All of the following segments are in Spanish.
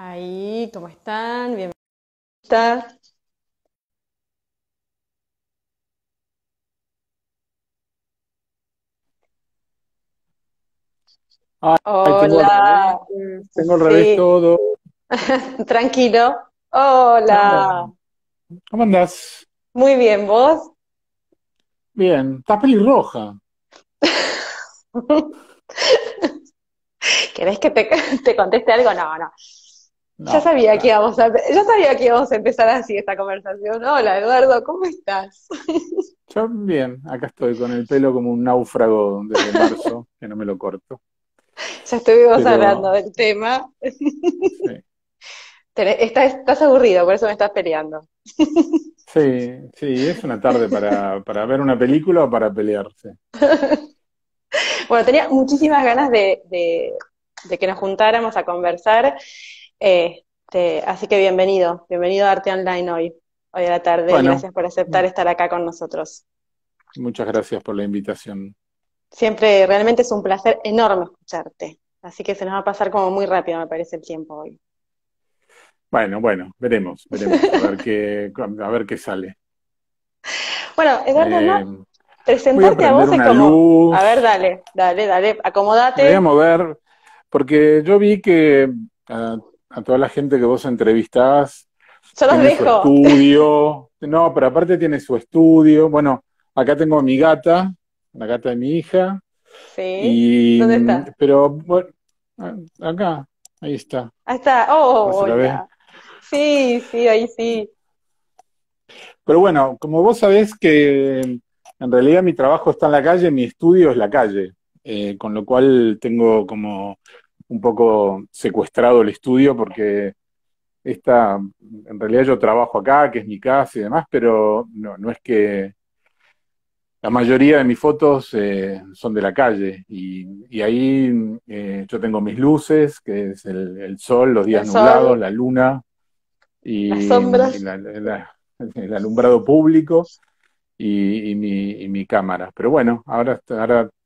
Ahí, ¿cómo están? Bienvenida. Ay, Hola. tengo al revés Sí, todo. tranquilo. No, Hola. ¿cómo andás? Muy bien, ¿vos? Bien, estás pelirroja. ¿Querés que te conteste algo? No, no. No, Ya sabía que íbamos a empezar así esta conversación. Hola, Eduardo, ¿cómo estás? yo bien, acá estoy con el pelo como un náufrago desde marzo, que no me lo corto. Ya estuvimos hablando Pero del tema. sí, Estás aburrido, por eso me estás peleando. sí, es una tarde para ver una película o para pelearse. Bueno, tenía muchísimas ganas de que nos juntáramos a conversar. Así que bienvenido a Arte Online hoy a la tarde, y Bueno, gracias por aceptar estar acá con nosotros. muchas gracias por la invitación. Siempre, realmente es un placer enorme escucharte. Así que se nos va a pasar como muy rápido, me parece, el tiempo hoy. Bueno, veremos, a ver qué sale. Bueno, Eduardo, no, Eh, Voy a presentarte a prender vos es una como, a ver, luz. dale, Me voy a acomodate. mover, porque yo vi que a toda la gente que vos entrevistás Yo los tiene su dejo. estudio. No, pero aparte tiene su estudio. Bueno, acá tengo a mi gata, la gata de mi hija, ¿Sí? ¿Dónde está? pero bueno, acá, ahí está, Ahí está. no Oh, se la ve. hola. Sí, sí, ahí sí. Pero bueno, como vos sabés que en realidad mi trabajo está en la calle, mi estudio es la calle, con lo cual tengo como un poco secuestrado el estudio porque en realidad yo trabajo acá, que es mi casa y demás, pero no es que la mayoría de mis fotos son de la calle y ahí yo tengo mis luces, que es el sol, los días El nublados, sol, la luna las y sombras. el alumbrado público y mi cámara. Pero bueno, ahora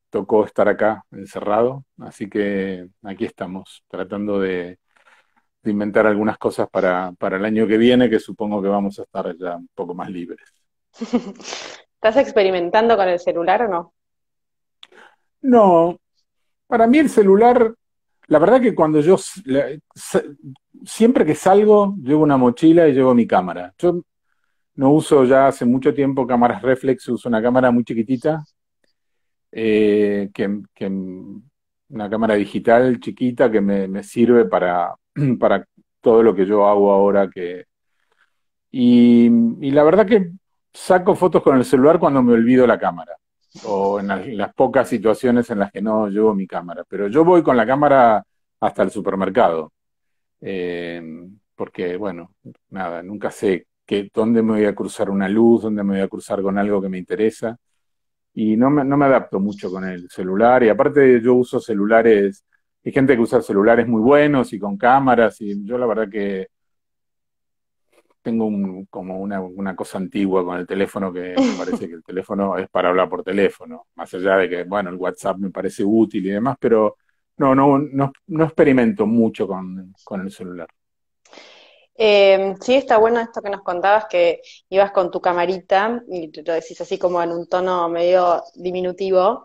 tocó estar acá encerrado, así que aquí estamos, tratando de inventar algunas cosas para el año que viene, que supongo que vamos a estar ya un poco más libres. ¿Estás experimentando con el celular o no? No, para mí el celular, la verdad que cuando siempre que salgo, llevo una mochila y llevo mi cámara. Yo no uso ya hace mucho tiempo cámaras reflex, uso una cámara muy chiquitita que una cámara digital chiquita que me sirve para todo lo que yo hago ahora. Y la verdad que saco fotos con el celular cuando me olvido la cámara o en las pocas situaciones en las que no llevo mi cámara. Pero yo voy con la cámara hasta el supermercado, eh, porque, bueno, nada, nunca sé dónde me voy a cruzar una luz, dónde me voy a cruzar con algo que me interesa y no me adapto mucho con el celular y aparte yo uso celulares, hay gente que usa celulares muy buenos y con cámaras y yo la verdad que tengo como una cosa antigua con el teléfono que me parece que el teléfono es para hablar por teléfono, más allá de que, bueno, el WhatsApp me parece útil y demás, pero no experimento mucho con el celular. Sí, está bueno esto que nos contabas, que ibas con tu camarita y lo decís así como en un tono medio diminutivo,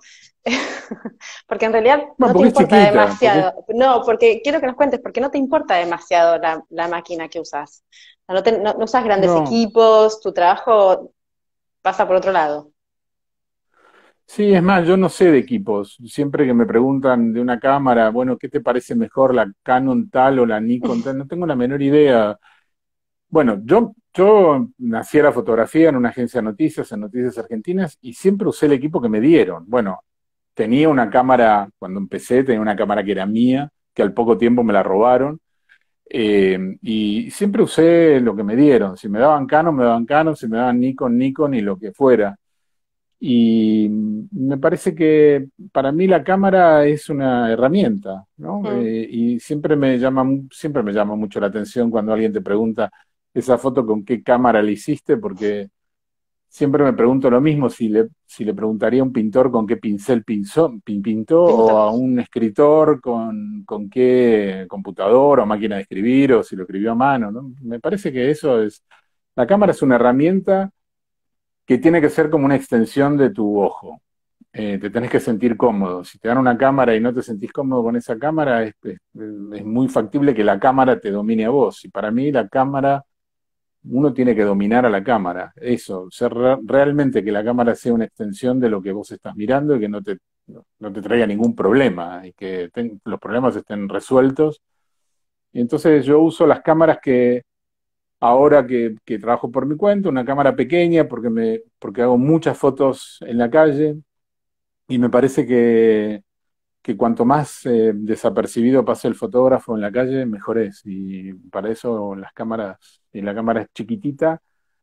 porque en realidad Bueno, no te porque es importa chiquita, demasiado. No, porque quiero que nos cuentes, porque no te importa demasiado la máquina que usas. O sea, no usas grandes no. equipos, tu trabajo pasa por otro lado. Sí, es más, yo no sé de equipos. Siempre que me preguntan de una cámara, bueno, ¿qué te parece mejor, la Canon tal o la Nikon tal? No tengo la menor idea. Bueno, yo nací a la fotografía en una agencia de noticias, en Noticias Argentinas, y siempre usé el equipo que me dieron. Bueno, tenía una cámara, cuando empecé, tenía una cámara que era mía, que al poco tiempo me la robaron, y siempre usé lo que me dieron. Si me daban Canon, si me daban Nikon, Nikon y lo que fuera. Y me parece que para mí la cámara es una herramienta, ¿no? Mm. Y siempre me llama mucho la atención cuando alguien te pregunta esa foto con qué cámara la hiciste, porque siempre me pregunto lo mismo, si le preguntaría a un pintor con qué pincel pintó, o Pinto. a un escritor con qué computador o máquina de escribir, o si lo escribió a mano, ¿no? Me parece que eso es, la cámara es una herramienta que tiene que ser como una extensión de tu ojo. Te tenés que sentir cómodo. Si te dan una cámara y no te sentís cómodo con esa cámara, es muy factible que la cámara te domine a vos. Y para mí la cámara, uno tiene que dominar a la cámara. Eso, ser realmente que la cámara sea una extensión de lo que vos estás mirando y que no te traiga ningún problema y que los problemas estén resueltos. Y entonces yo uso las cámaras que ahora que trabajo por mi cuenta, una cámara pequeña porque hago muchas fotos en la calle y me parece que cuanto más desapercibido pase el fotógrafo en la calle, mejor es. Y para eso las cámaras, y la cámara es chiquitita,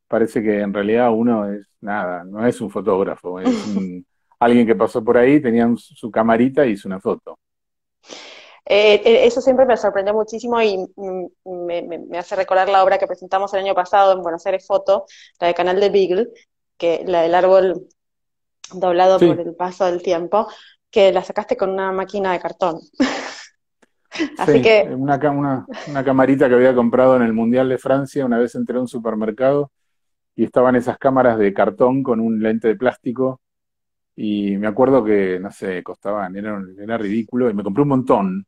parece que en realidad uno es nada, no es un fotógrafo, es alguien que pasó por ahí, tenía su camarita y hizo una foto. Eso siempre me sorprendió muchísimo y me hace recordar la obra que presentamos el año pasado en Buenos Aires Foto, la de Canal de Beagle, que la del árbol doblado por Sí, el paso del tiempo, que la sacaste con una máquina de cartón. Así sí, que, una camarita que había comprado en el Mundial de Francia, una vez entré a un supermercado y estaban esas cámaras de cartón con un lente de plástico. Y me acuerdo que, no sé, costaban, era ridículo, y me compré un montón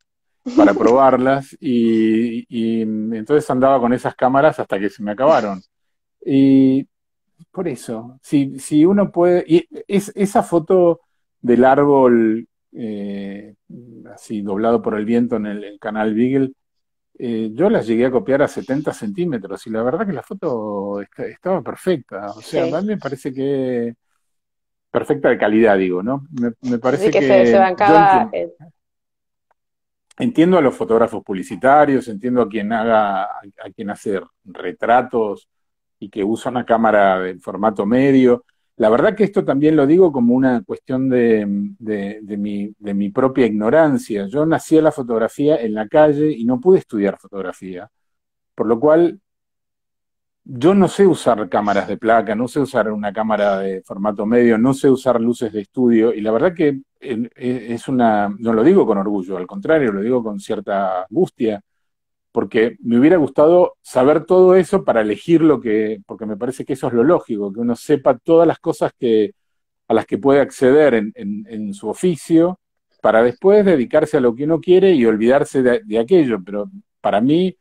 para probarlas, y entonces andaba con esas cámaras hasta que se me acabaron. Y por eso, si uno puede, y esa foto del árbol así doblado por el viento en el canal Beagle, yo la llegué a copiar a 70 centímetros, y la verdad que la foto estaba perfecta. O sea, a mí sí, me parece que perfecta de calidad, digo, ¿no? Me sí parece que se que yo bancaba. entiendo a los fotógrafos publicitarios, entiendo a quien hace retratos y que usa una cámara de formato medio. La verdad que esto también lo digo como una cuestión de mi propia ignorancia. Yo nací a la fotografía en la calle y no pude estudiar fotografía, por lo cual yo no sé usar cámaras de placa, no sé usar una cámara de formato medio, no sé usar luces de estudio, y la verdad que es una, no lo digo con orgullo, al contrario, lo digo con cierta angustia, porque me hubiera gustado saber todo eso para elegir porque me parece que eso es lo lógico, que uno sepa todas las cosas a las que puede acceder en su oficio, para después dedicarse a lo que uno quiere y olvidarse de aquello, pero para mí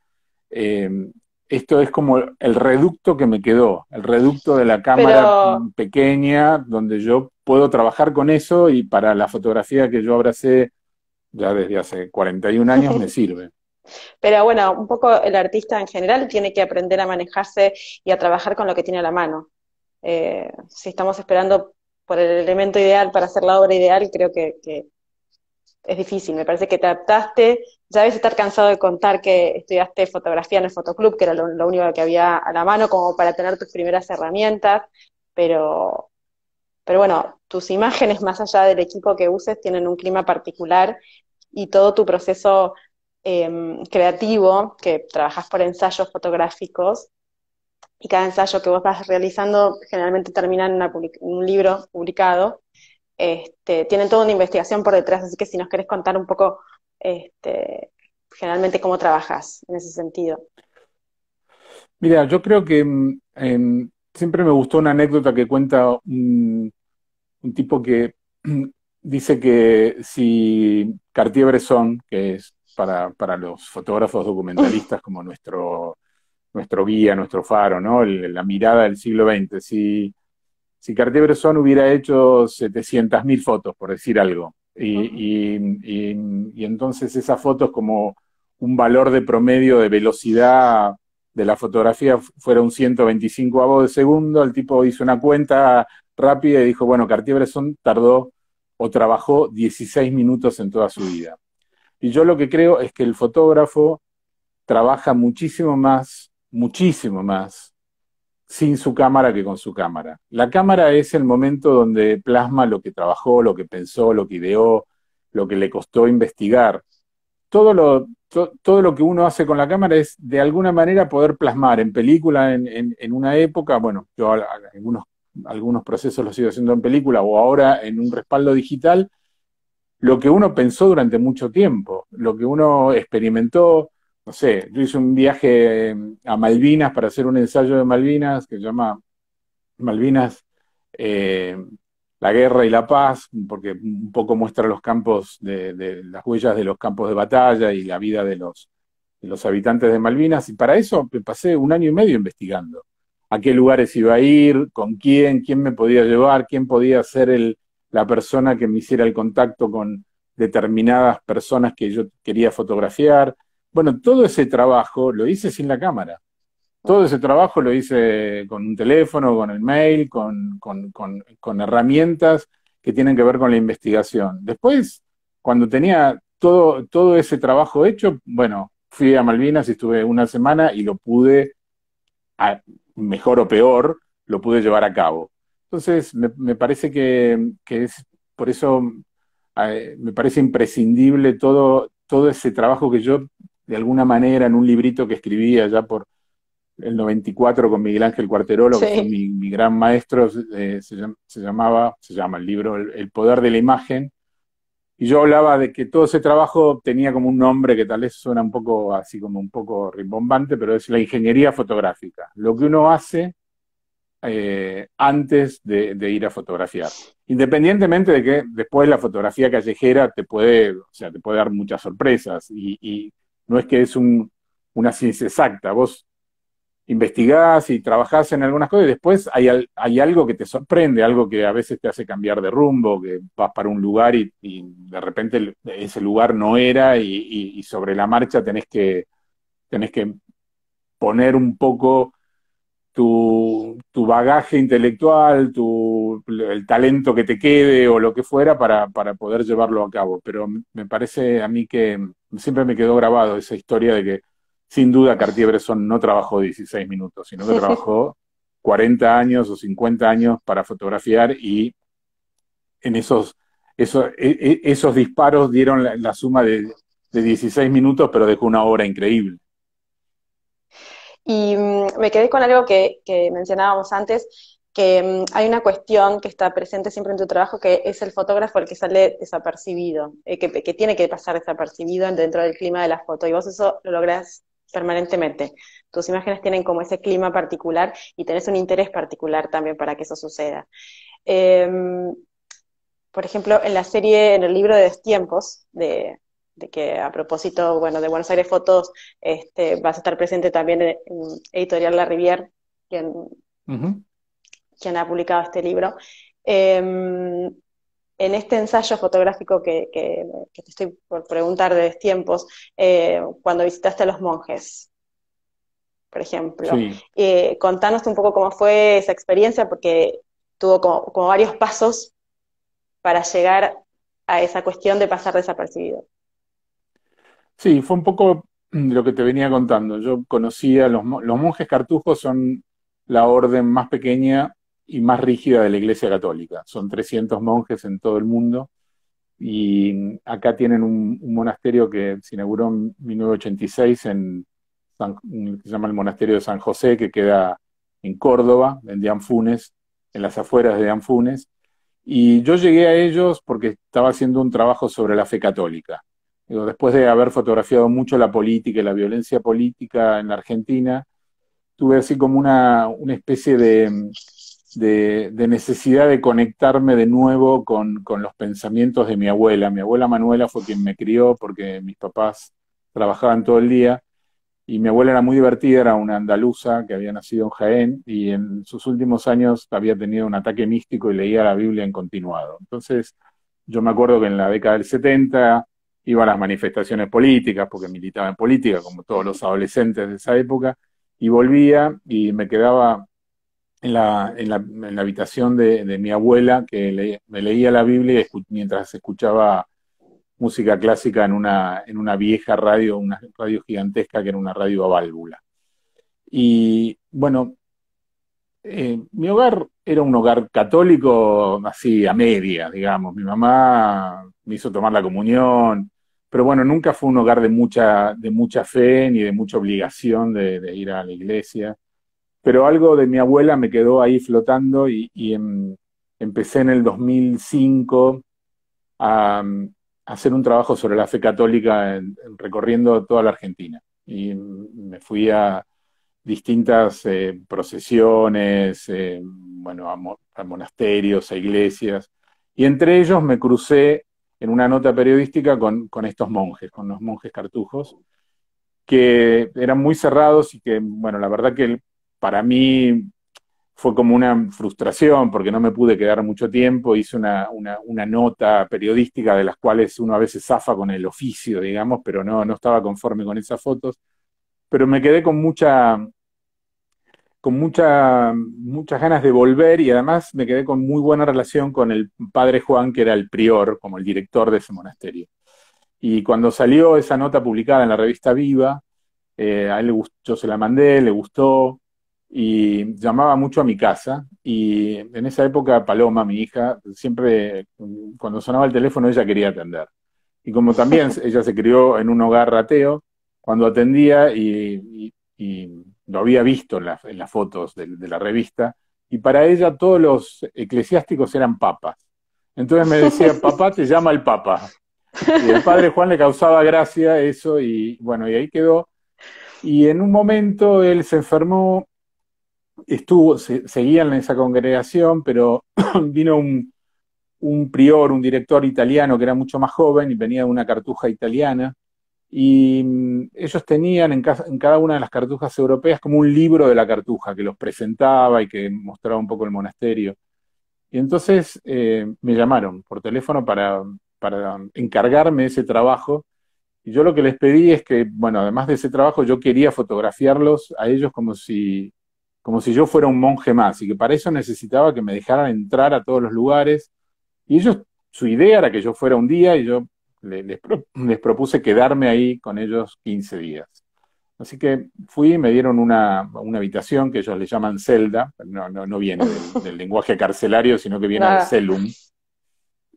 eh, esto es como el reducto que me quedó, el reducto de la cámara Pero, pequeña, donde yo puedo trabajar con eso, y para la fotografía que yo abracé ya desde hace 41 años me sirve. pero bueno, un poco el artista en general tiene que aprender a manejarse y a trabajar con lo que tiene a la mano. Si estamos esperando por el elemento ideal para hacer la obra ideal, creo que es difícil. Me parece que te adaptaste. Ya debes estar cansado de contar que estudiaste fotografía en el fotoclub, que era lo único que había a la mano, como para tener tus primeras herramientas, pero, pero bueno, tus imágenes, más allá del equipo que uses, tienen un clima particular y todo tu proceso creativo, que trabajas por ensayos fotográficos, y cada ensayo que vos vas realizando generalmente termina en un libro publicado. Tienen toda una investigación por detrás, así que si nos querés contar un poco este, generalmente cómo trabajas en ese sentido. Mira, yo creo que siempre me gustó una anécdota que cuenta un tipo que dice que si Cartier-Bresson, que es para los fotógrafos documentalistas como nuestro guía, nuestro faro, ¿no? La mirada del siglo XX, si Cartier-Bresson hubiera hecho 700.000 fotos, por decir algo, y entonces esas fotos como un valor de promedio de velocidad de la fotografía fuera un 125avo de segundo, el tipo hizo una cuenta rápida y dijo, bueno, Cartier-Bresson tardó o trabajó 16 minutos en toda su vida. Y yo lo que creo es que el fotógrafo trabaja muchísimo más sin su cámara que con su cámara. La cámara es el momento donde plasma lo que trabajó, lo que pensó, lo que ideó, lo que le costó investigar. Todo lo que uno hace con la cámara es de alguna manera poder plasmar en película en una época, bueno, yo algunos algunos procesos los sigo haciendo en película o ahora en un respaldo digital, lo que uno pensó durante mucho tiempo, lo que uno experimentó. No sé, yo hice un viaje a Malvinas para hacer un ensayo de Malvinas que se llama Malvinas, eh, la guerra y la paz, porque un poco muestra los campos de las huellas de los campos de batalla y la vida de los habitantes de Malvinas, y para eso me pasé un año y medio investigando a qué lugares iba a ir, con quién me podía llevar, quién podía ser la persona que me hiciera el contacto con determinadas personas que yo quería fotografiar. Bueno, todo ese trabajo lo hice sin la cámara. Todo ese trabajo lo hice con un teléfono, con el mail, con herramientas que tienen que ver con la investigación. Después, cuando tenía todo ese trabajo hecho, bueno, fui a Malvinas y estuve una semana y lo pude, mejor o peor, lo pude llevar a cabo. Entonces, me parece que es, por eso me parece imprescindible todo ese trabajo que yo, de alguna manera, en un librito que escribí allá por el 94 con Miguel Ángel Cuarterolo, que fue Sí. mi gran maestro, se llama el libro El poder de la imagen, y yo hablaba de que todo ese trabajo tenía como un nombre que tal vez suena un poco así como un poco rimbombante, pero es la ingeniería fotográfica, lo que uno hace antes de ir a fotografiar. Independientemente de que después la fotografía callejera o sea, te puede dar muchas sorpresas y no es que es una ciencia exacta. Vos investigás y trabajás en algunas cosas y después hay algo que te sorprende, algo que a veces te hace cambiar de rumbo, que vas para un lugar y de repente ese lugar no era y sobre la marcha tenés que poner un poco tu bagaje intelectual, el talento que te quede o lo que fuera para poder llevarlo a cabo. Pero me parece a mí que siempre me quedó grabado esa historia de que sin duda Cartier-Bresson no trabajó 16 minutos, sino que trabajó 40 años o 50 años para fotografiar y en esos disparos dieron la suma de 16 minutos, pero dejó una obra increíble. Y me quedé con algo que mencionábamos antes, que hay una cuestión que está presente siempre en tu trabajo, que es el fotógrafo el que sale desapercibido, que tiene que pasar desapercibido dentro del clima de la foto, y vos eso lo lográs permanentemente. Tus imágenes tienen como ese clima particular y tenés un interés particular también para que eso suceda. Eh, por ejemplo, en la serie, en el libro de Destiempos, de que a propósito, bueno, de Buenos Aires Fotos, vas a estar presente también en Editorial La Rivière, quien, Uh -huh. quien ha publicado este libro. En este ensayo fotográfico que te estoy por preguntar de Destiempos, cuando visitaste a los monjes, por ejemplo, Sí. contanos un poco cómo fue esa experiencia, porque tuvo como varios pasos para llegar a esa cuestión de pasar desapercibido. Sí, fue un poco lo que te venía contando. Yo conocía, los monjes cartujos son la orden más pequeña y más rígida de la Iglesia Católica. Son 300 monjes en todo el mundo y acá tienen un monasterio que se inauguró en 1986 que se llama el Monasterio de San José, que queda en Córdoba, en Dianfunes, en las afueras de Dianfunes. Y yo llegué a ellos porque estaba haciendo un trabajo sobre la fe católica. Digo, después de haber fotografiado mucho la política y la violencia política en la Argentina, tuve así como una especie de necesidad de conectarme de nuevo con los pensamientos de mi abuela. Mi abuela Manuela fue quien me crió porque mis papás trabajaban todo el día y mi abuela era muy divertida, era una andaluza que había nacido en Jaén y en sus últimos años había tenido un ataque místico y leía la Biblia en continuado. Entonces, yo me acuerdo que en la década del 70 iba a las manifestaciones políticas, porque militaba en política, como todos los adolescentes de esa época, y volvía y me quedaba en la habitación de mi abuela, que me leía la Biblia mientras escuchaba música clásica en una vieja radio, una radio gigantesca que era una radio a válvula. Y bueno, mi hogar era un hogar católico así a media, digamos. Mi mamá me hizo tomar la comunión, pero bueno, nunca fue un hogar de mucha fe ni de mucha obligación de ir a la iglesia. pero algo de mi abuela me quedó ahí flotando empecé en el 2005 a, a hacer un trabajo sobre la fe católica recorriendo toda la Argentina. Y me fui a distintas procesiones, bueno, a monasterios, a iglesias, y entre ellos me crucé en una nota periodística con estos monjes, con los monjes cartujos, que eran muy cerrados y que, bueno, la verdad que para mí fue como una frustración porque no me pude quedar mucho tiempo, hice una nota periodística de las cuales uno a veces zafa con el oficio, digamos, pero no estaba conforme con esas fotos, pero me quedé muchas ganas de volver y además me quedé con muy buena relación con el padre Juan, que era el prior, como el director de ese monasterio. Y cuando salió esa nota publicada en la revista Viva, a él le gustó, yo se la mandé, le gustó y llamaba mucho a mi casa. Y en esa época Paloma, mi hija, siempre cuando sonaba el teléfono ella quería atender. Y como también ella se crió en un hogar ateo, cuando atendía y lo había visto en las fotos de la revista, y para ella todos los eclesiásticos eran papas. Entonces me decía, papá, te llama el papa. Y el padre Juan le causaba gracia eso, y bueno, y ahí quedó. Y en un momento él se enfermó, seguía en esa congregación, pero vino un prior, un director italiano que era mucho más joven y venía de una cartuja italiana, y ellos tenían en cada una de las cartujas europeas como un libro de la cartuja que los presentaba y que mostraba un poco el monasterio. Y entonces me llamaron por teléfono para encargarme de ese trabajo. Y yo lo que les pedí es que, bueno, además de ese trabajo, yo quería fotografiarlos a ellos como si yo fuera un monje más, y que para eso necesitaba que me dejaran entrar a todos los lugares. Y ellos, su idea era que yo fuera un día, y yo les propuse quedarme ahí con ellos 15 días. Así que fui, me dieron una habitación que ellos le llaman celda, no viene del lenguaje carcelario, sino que viene de Nada. celum,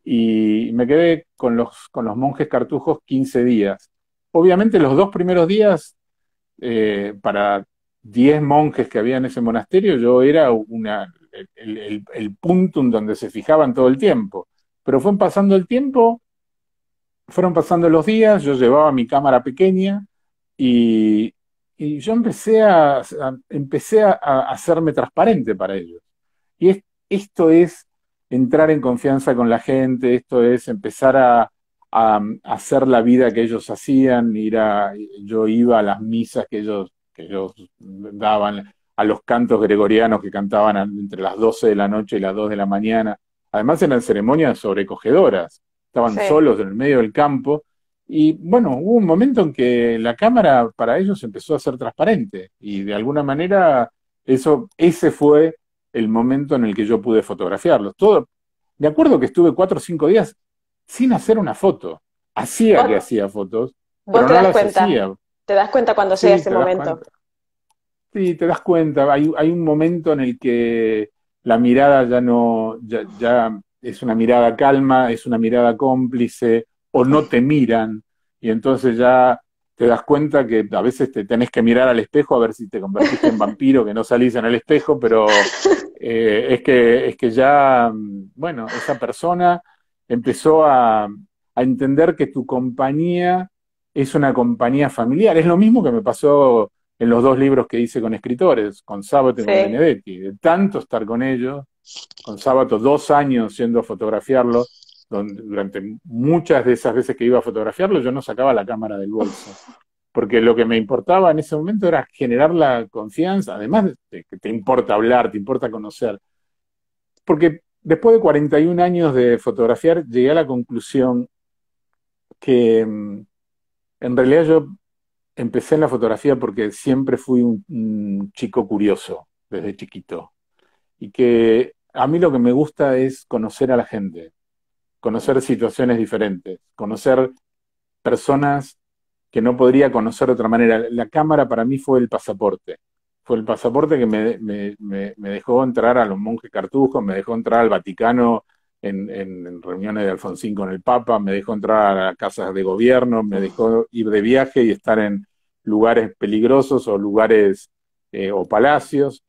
y me quedé con los monjes cartujos 15 días. Obviamente los 2 primeros días, para 10 monjes que había en ese monasterio, yo era el punto en donde se fijaban todo el tiempo. Pero fueron pasando los días, yo llevaba mi cámara pequeña y, y yo empecé a hacerme transparente para ellos. Esto es entrar en confianza con la gente, esto es empezar a hacer la vida que ellos hacían, yo iba a las misas que ellos daban, a los cantos gregorianos que cantaban entre las 12 de la noche y las 2 de la mañana. Además eran ceremonias sobrecogedoras, estaban Sí. solos en el medio del campo. Y bueno, hubo un momento en que la cámara para ellos empezó a ser transparente y de alguna manera ese fue el momento en el que yo pude fotografiarlos. De acuerdo que estuve 4 o 5 días sin hacer una foto. Hacía que Vos, hacía fotos, vos pero te no das las cuenta, hacía. te das cuenta cuando llega Sí, ese te das momento. cuenta. Sí, te das cuenta. Hay un momento en el que la mirada ya es una mirada calma, es una mirada cómplice, o no te miran, y entonces ya te das cuenta que a veces te tenés que mirar al espejo a ver si te convertiste en vampiro, que no salís en el espejo, pero es que ya, bueno, esa persona empezó a entender que tu compañía es una compañía familiar. Es lo mismo que me pasó en los 2 libros que hice con escritores, con Sábato y con Sí. Benedetti, de tanto estar con ellos, con Sábato 2 años yendo a fotografiarlo, durante muchas de esas veces que iba a fotografiarlo yo no sacaba la cámara del bolso, porque lo que me importaba en ese momento era generar la confianza, además de que te importa hablar, te importa conocer, porque después de 41 años de fotografiar llegué a la conclusión que en realidad yo empecé en la fotografía porque siempre fui un chico curioso desde chiquito. Y que a mí lo que me gusta es conocer a la gente, conocer situaciones diferentes, conocer personas que no podría conocer de otra manera. La cámara para mí fue el pasaporte. Fue el pasaporte que me dejó entrar a los monjes cartujos, me dejó entrar al Vaticano en reuniones de Alfonsín con el Papa, me dejó entrar a casas de gobierno, me dejó ir de viaje y estar en lugares peligrosos o lugares o palacios.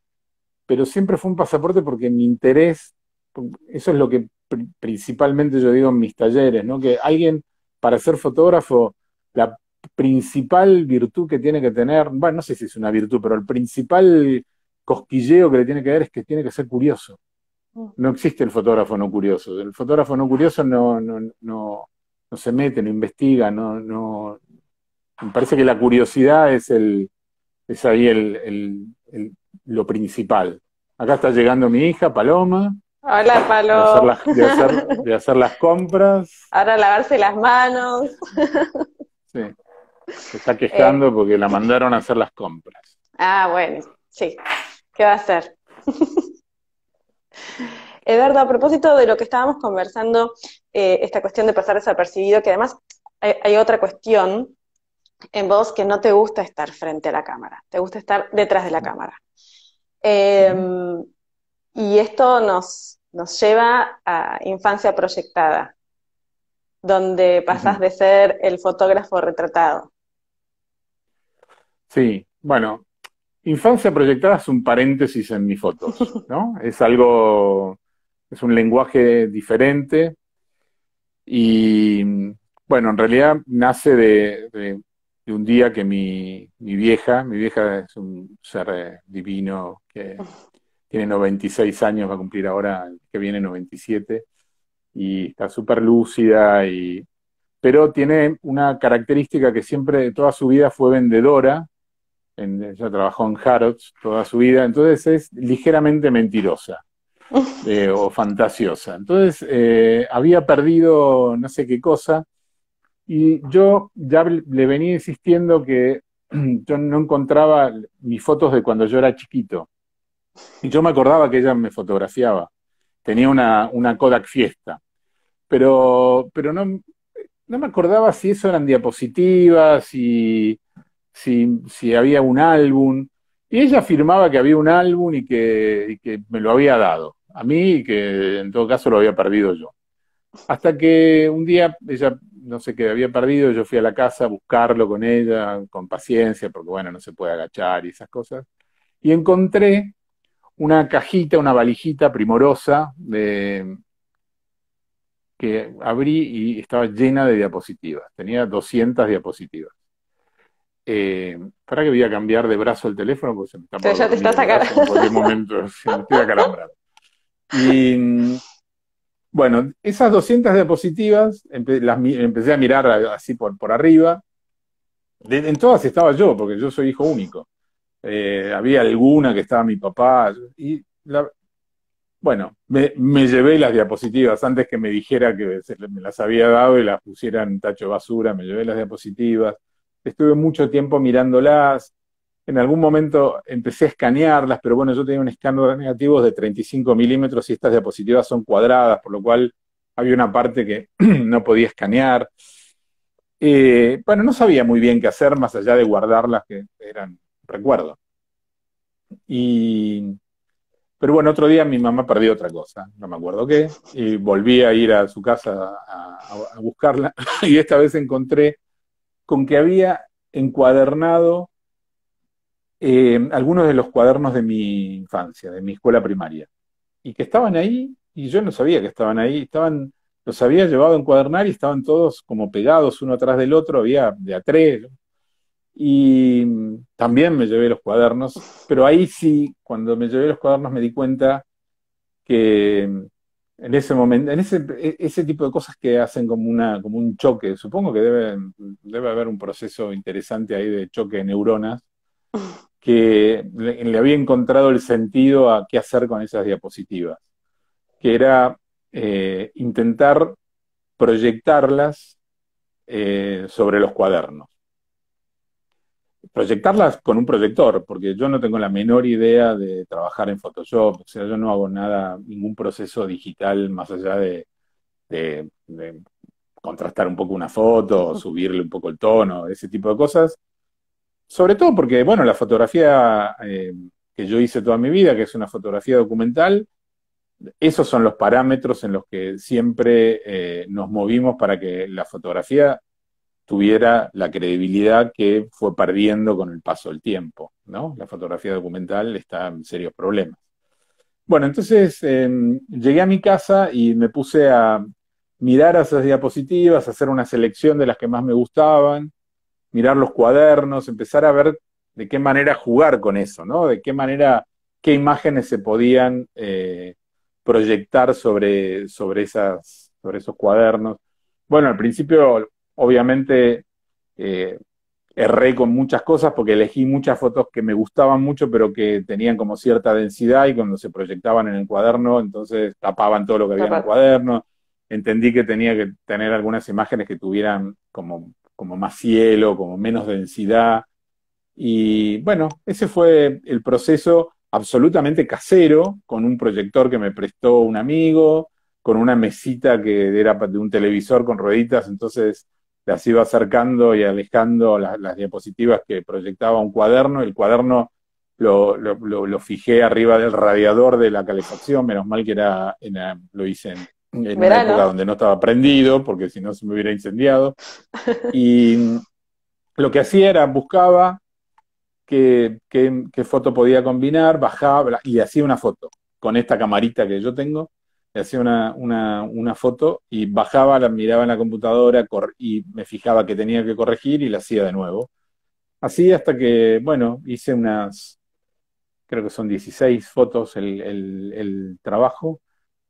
pero siempre fue un pasaporte porque mi interés, eso es lo que principalmente yo digo en mis talleres, ¿no? Que alguien, para ser fotógrafo, la principal virtud que tiene que tener, bueno, no sé si es una virtud, pero el principal cosquilleo que le tiene que dar es que tiene que ser curioso. No existe el fotógrafo no curioso. El fotógrafo no curioso no se mete, no investiga, me parece que la curiosidad es ahí lo principal. Acá está llegando mi hija, Paloma, Hola, de hacer Palo. de hacer las compras. Ahora lavarse las manos. Sí, se está Eh, quejando porque la mandaron a hacer las compras. bueno, sí. ¿Qué va a hacer? Eduardo, a propósito de lo que estábamos conversando, esta cuestión de pasar desapercibido, que además hay otra cuestión en vos que no te gusta estar frente a la cámara, te gusta estar detrás de la cámara. Eh, Ujú, y esto nos lleva a infancia proyectada, donde pasás ujú. de ser el fotógrafo retratado. Sí, bueno, infancia proyectada es un paréntesis en mis fotos, ¿no? Es algo, es un lenguaje diferente y, bueno, en realidad nace de un día que mi vieja es un ser divino que tiene 96 años, va a cumplir ahora, el que viene 97, y está súper lúcida, pero tiene una característica que siempre, toda su vida fue vendedora, ella trabajó en Harrods toda su vida, entonces es ligeramente mentirosa o fantasiosa. Entonces había perdido no sé qué cosa y yo ya le venía insistiendo que yo no encontraba mis fotos de cuando yo era chiquito. Y yo me acordaba que ella me fotografiaba. Tenía una Kodak Fiesta, pero no me acordaba si eso eran diapositivas, si había un álbum. Y ella afirmaba que había un álbum y que me lo había dado a mí y que en todo caso lo había perdido yo. Hasta que un día ella, no sé qué había perdido, yo fui a la casa a buscarlo con ella, con paciencia, porque bueno, no se puede agachar y esas cosas. Y encontré una cajita, una valijita primorosa que abrí y estaba llena de diapositivas. Tenía 200 diapositivas. Para que voy a cambiar de brazo el teléfono porque se me está Que por ya te dormir estás el acá. brazo en cualquier momento, se me estoy acalambrando. Y bueno, esas 200 diapositivas empecé a mirar así por arriba. En todas estaba yo, porque yo soy hijo único. Había alguna que estaba mi papá. Bueno, me llevé las diapositivas antes que me dijera que me las había dado y las pusiera en tacho de basura. Me llevé las diapositivas. Estuve mucho tiempo mirándolas. En algún momento empecé a escanearlas, pero bueno, yo tenía un escáner negativo de 35 milímetros y estas diapositivas son cuadradas, por lo cual había una parte que no podía escanear. Bueno, no sabía muy bien qué hacer más allá de guardarlas, que eran recuerdos. Y, pero bueno, otro día mi mamá perdió otra cosa, no me acuerdo qué, y volví a ir a su casa a buscarla, y esta vez encontré con que había encuadernado algunos de los cuadernos de mi infancia, de mi escuela primaria, y que estaban ahí, y yo no sabía que estaban ahí, los había llevado a encuadernar y estaban todos como pegados uno atrás del otro, había de a tres, y también me llevé los cuadernos, pero ahí sí, cuando me llevé los cuadernos me di cuenta que en ese momento, ese tipo de cosas que hacen como un choque, supongo que debe haber un proceso interesante ahí de choque de neuronas, que le había encontrado el sentido a qué hacer con esas diapositivas, que era intentar proyectarlas sobre los cuadernos. Proyectarlas con un proyector, porque yo no tengo la menor idea de trabajar en Photoshop, o sea, yo no hago nada, ningún proceso digital más allá de contrastar un poco una foto, subirle un poco el tono, ese tipo de cosas. Sobre todo porque, bueno, la fotografía que yo hice toda mi vida, que es una fotografía documental, esos son los parámetros en los que siempre nos movimos para que la fotografía tuviera la credibilidad que fue perdiendo con el paso del tiempo, ¿no? La fotografía documental está en serios problemas. Bueno, entonces llegué a mi casa y me puse a mirar esas diapositivas, a hacer una selección de las que más me gustaban, mirar los cuadernos, empezar a ver de qué manera jugar con eso, ¿no? De qué manera, qué imágenes se podían proyectar sobre esos cuadernos. Bueno, al principio, obviamente, eh, erré con muchas cosas porque elegí muchas fotos que me gustaban mucho, pero que tenían como cierta densidad y cuando se proyectaban en el cuaderno, entonces tapaban todo lo que había en el Total. cuaderno. Entendí que tenía que tener algunas imágenes que tuvieran como más cielo, como menos densidad. Y bueno, ese fue el proceso absolutamente casero, con un proyector que me prestó un amigo, con una mesita que era de un televisor con rueditas, entonces las iba acercando y alejando las diapositivas que proyectaba un cuaderno. El cuaderno lo fijé arriba del radiador de la calefacción, menos mal que lo hice en una época Verano. donde no estaba prendido, porque si no se me hubiera incendiado. Y lo que hacía era buscaba qué foto podía combinar, bajaba y hacía una foto con esta camarita que yo tengo, le hacía una foto y bajaba, la miraba en la computadora y me fijaba que tenía que corregir y la hacía de nuevo. Así hasta que, bueno, hice creo que son 16 fotos el trabajo,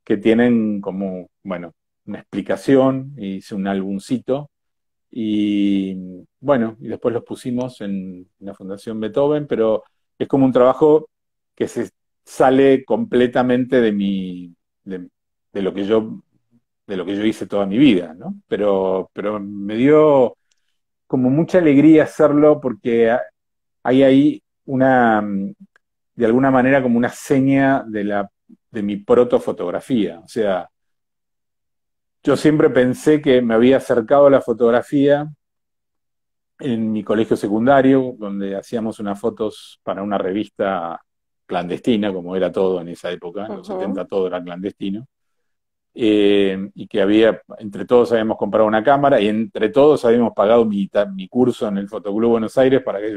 que tienen como, bueno, una explicación, hice un álbumcito y bueno, y después los pusimos en la Fundación Beethoven, pero es como un trabajo que se sale completamente de, de lo que de lo que yo hice toda mi vida, ¿no? Pero me dio como mucha alegría hacerlo porque hay ahí de alguna manera como una seña de mi protofotografía. O sea, yo siempre pensé que me había acercado a la fotografía en mi colegio secundario, donde hacíamos unas fotos para una revista clandestina, como era todo en esa época, en los 70 Ujú. todo era clandestino, y que entre todos habíamos comprado una cámara y entre todos habíamos pagado mi curso en el Fotoclub Buenos Aires para que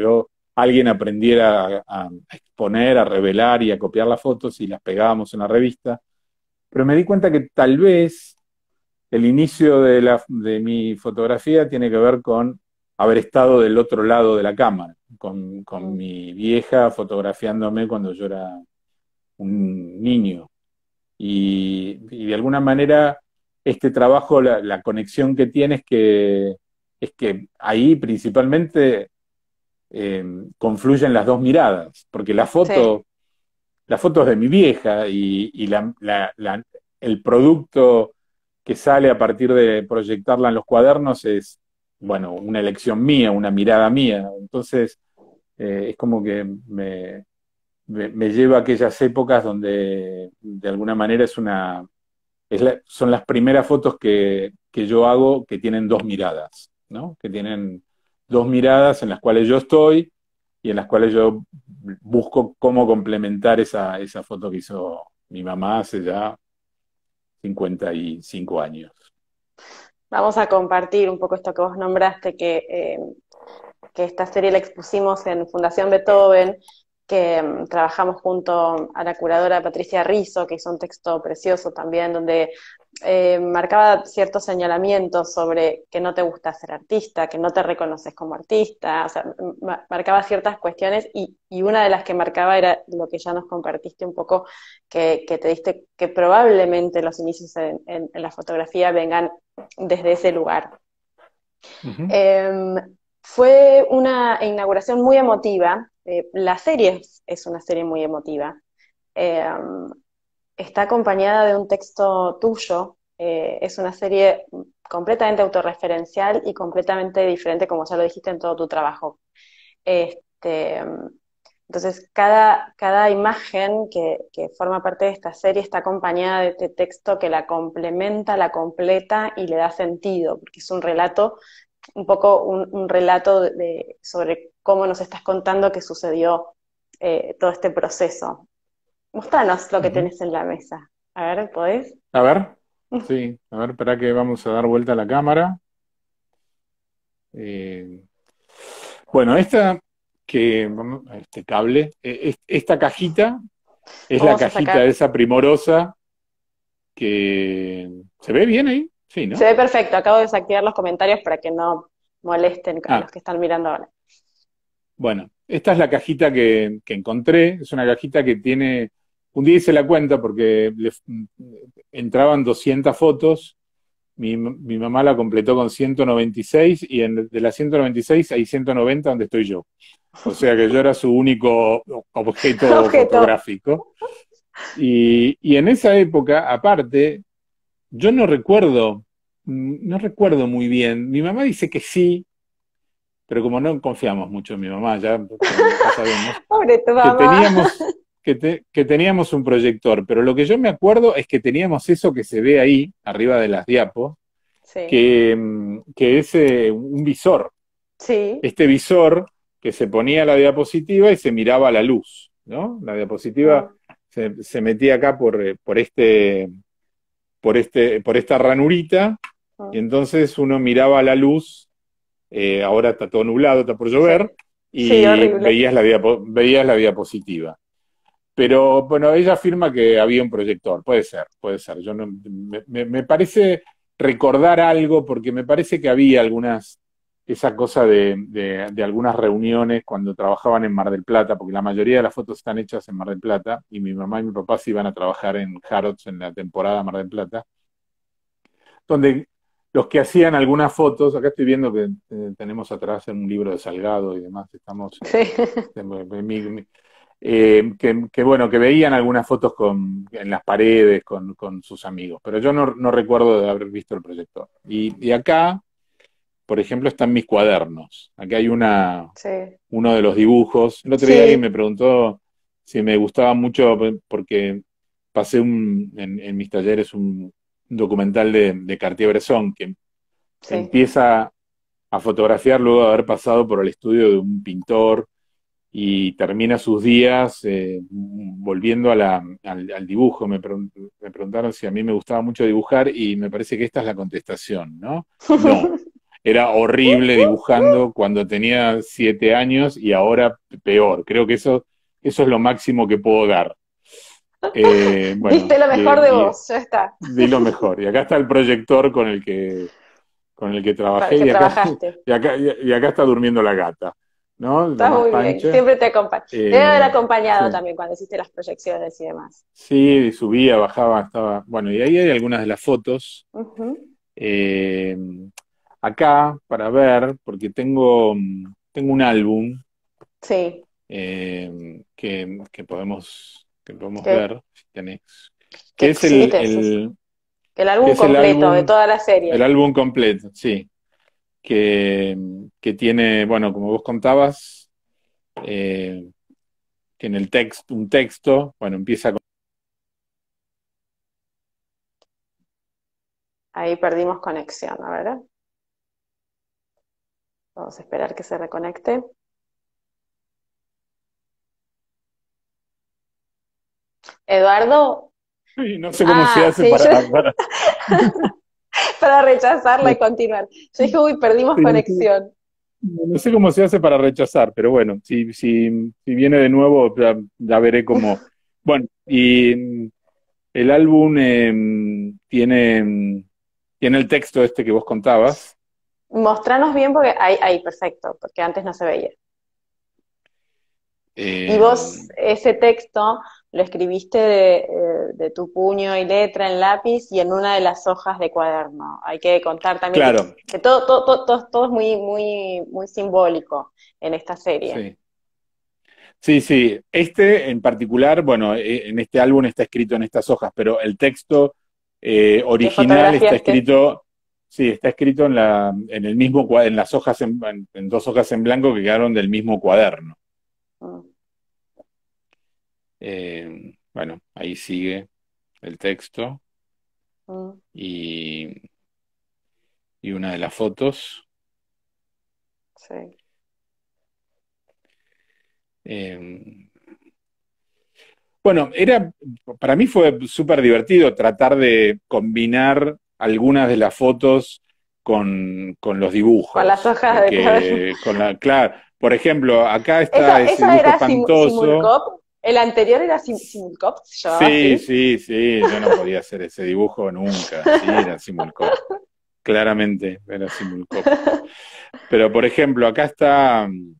alguien aprendiera a exponer, a revelar y a copiar las fotos y las pegábamos en la revista. Pero me di cuenta que tal vez el inicio de mi fotografía tiene que ver con haber estado del otro lado de la cámara, con Mm. mi vieja fotografiándome cuando yo era un niño. Y de alguna manera este trabajo, la conexión que tiene es que ahí principalmente confluyen las dos miradas, porque Sí. la foto es de mi vieja y el producto que sale a partir de proyectarla en los cuadernos es, bueno, una elección mía, una mirada mía. Entonces, es como que me lleva a aquellas épocas donde de alguna manera son las primeras fotos que yo hago que tienen dos miradas, ¿no? Que tienen dos miradas en las cuales yo estoy y en las cuales yo busco cómo complementar esa foto que hizo mi mamá hace ya 55 años. Vamos a compartir un poco esto que vos nombraste, que esta serie la expusimos en Fundación Beethoven, que trabajamos junto a la curadora Patricia Rizzo, que hizo un texto precioso también, donde marcaba ciertos señalamientos sobre que no te gusta ser artista, que no te reconoces como artista, o sea, marcaba ciertas cuestiones y una de las que marcaba era lo que ya nos compartiste un poco, que te diste, que probablemente los inicios en la fotografía vengan desde ese lugar. Ujú. Eh, Fue una inauguración muy emotiva. La serie es una serie muy emotiva. Eh, Está acompañada de un texto tuyo. Es una serie completamente autorreferencial y completamente diferente, como ya lo dijiste, en todo tu trabajo. Este, entonces, cada imagen que forma parte de esta serie está acompañada de este texto que la complementa, la completa y le da sentido, porque es un relato un poco un relato sobre cómo nos estás contando que sucedió todo este proceso. Mostranos lo que Ujú. tenés en la mesa. A ver, ¿podés? A ver, sí, a ver, espera que vamos a dar vuelta a la cámara. Eh, bueno, este cable, esta cajita Es la Vamos a cajita sacar. esa primorosa que... ¿Se ve bien ahí? Sí, Se ¿no? ve perfecto. Acabo de desactivar los comentarios para que no molesten a Ah, los que están mirando ahora. bueno, esta es la cajita que encontré. Es una cajita que tiene... Un día hice la cuenta porque entraban 200 fotos. Mi mamá la completó con 196 y de las 196 hay 190 donde estoy yo. O sea que yo era su único objeto Objeto. fotográfico. Y en esa época, aparte, yo no recuerdo muy bien. Mi mamá dice que sí, pero como no confiamos mucho en mi mamá, ya sabemos, Pobre tu que mamá. que teníamos un proyector, pero lo que yo me acuerdo es que teníamos eso que se ve ahí, arriba de las diapos, Sí, que es un visor. sí. Este visor que se ponía a la diapositiva y se miraba a la luz, ¿no? La diapositiva Mm, se metía acá por esta ranurita, y mm. entonces uno miraba a la luz, ahora está todo nublado, está por Sí, llover, sí, y horrible. veías la diapositiva. Pero bueno, ella afirma que había un proyector, puede ser, puede ser. Yo no, me parece recordar algo, porque me parece que había esa cosa de algunas reuniones cuando trabajaban en Mar del Plata, porque la mayoría de las fotos están hechas en Mar del Plata, y mi mamá y mi papá se iban a trabajar en Harrods en la temporada Mar del Plata, donde los que hacían algunas fotos, acá estoy viendo que tenemos atrás un libro de Salgado y demás, estamos Sí. bueno, que veían algunas fotos en las paredes con sus amigos, pero yo no recuerdo de haber visto el proyector. Y acá, por ejemplo, están mis cuadernos. Acá hay Sí. uno de los dibujos. El otro día alguien me Sí, preguntó si me gustaba mucho, porque pasé en mis talleres un documental de Cartier-Bresson, que sí. empieza a fotografiar luego de haber pasado por el estudio de un pintor y termina sus días volviendo al dibujo. Me preguntaron si a mí me gustaba mucho dibujar y me parece que esta es la contestación, ¿no? No. Era horrible dibujando cuando tenía 7 años y ahora peor. Creo que eso es lo máximo que puedo dar. Bueno, Diste lo mejor de y vos, ya está. di lo mejor. Y acá está el proyector con el que Para trabajé que y acá, trabajaste. y acá está durmiendo la gata, ¿no? La Está más muy bien, pancha. siempre te acompaña. Debe haber Eh, acompañado sí. también cuando hiciste las proyecciones y demás. Sí, subía, bajaba, estaba. Bueno, y ahí hay algunas de las fotos. Ujú. eh, Acá, para ver, porque tengo un álbum Sí, que podemos que, ver, si tenés, que que es sí, que el que álbum es el completo de álbum, toda la el serie. álbum completo, sí, que tiene, bueno, como vos contabas, eh, tiene un texto, bueno, empieza con... Ahí perdimos conexión, a ver. Vamos a esperar que se reconecte. Eduardo, Uy, no sé cómo se ah, hace sí, yo para para rechazarla no, y continuar. Yo dije, uy, perdimos sí, conexión. no sé cómo se hace para rechazar, pero bueno, si viene de nuevo, ya veré cómo. Bueno, y el álbum tiene el texto este que vos contabas. Mostranos bien porque ahí, perfecto, porque antes no se veía. Y vos eh, ese texto lo escribiste de tu puño y letra en lápiz y en una de las hojas de cuaderno. Hay que contar también claro, que todo es muy, muy, muy simbólico en esta serie. sí. Sí, sí. Este en particular, bueno, en este álbum está escrito en estas hojas, pero el texto ¿Qué original está fotografiaste? escrito, sí, está escrito en el mismo en las hojas en dos hojas en blanco que quedaron del mismo cuaderno. Mm, Bueno, ahí sigue el texto mm, y, y una de las fotos. sí. Eh, bueno, para mí fue súper divertido tratar de combinar algunas de las fotos con los Con las dibujos, hojas de cuaderno. porque claro, por ejemplo, acá está ese Esa dibujo era espantoso. Simulcop. El anterior era Simulcop, se llamaba Sí, así. sí, sí, yo no podía hacer ese dibujo nunca. Sí, era Simulcop. Claramente era Simulcop. Pero, por ejemplo, acá está el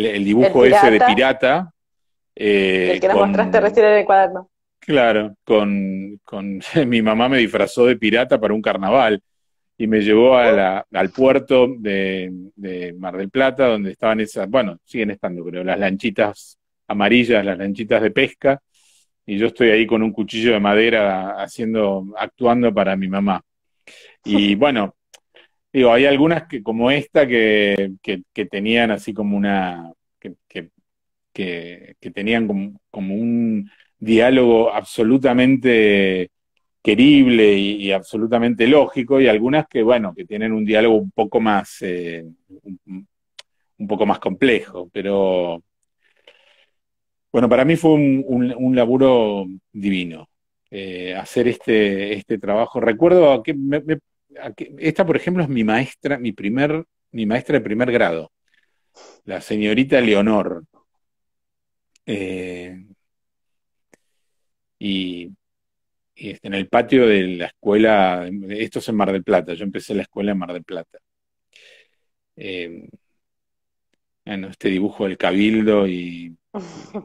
El dibujo ese de pirata, pirata, el que nos mostraste con, recién en el cuaderno. claro, con mi mamá me disfrazó de pirata para un carnaval y me llevó al puerto de Mar del Plata, donde estaban esas, bueno, siguen estando, creo, las lanchitas amarillas, las lanchitas de pesca, y yo estoy ahí con un cuchillo de madera actuando para mi mamá. Y bueno, digo, hay algunas que, como esta, que tenían así como que tenían como un diálogo absolutamente querible y absolutamente lógico, y algunas que, bueno, que tienen un diálogo un, un poco más complejo, pero bueno, para mí fue un laburo divino, hacer este trabajo. Recuerdo que, esta, por ejemplo, es mi maestra, mi maestra de primer grado, la señorita Leonor. Eh, y, en el patio de la escuela, esto es en Mar del Plata, yo empecé la escuela en Mar del Plata. Eh, bueno, este dibujo del cabildo y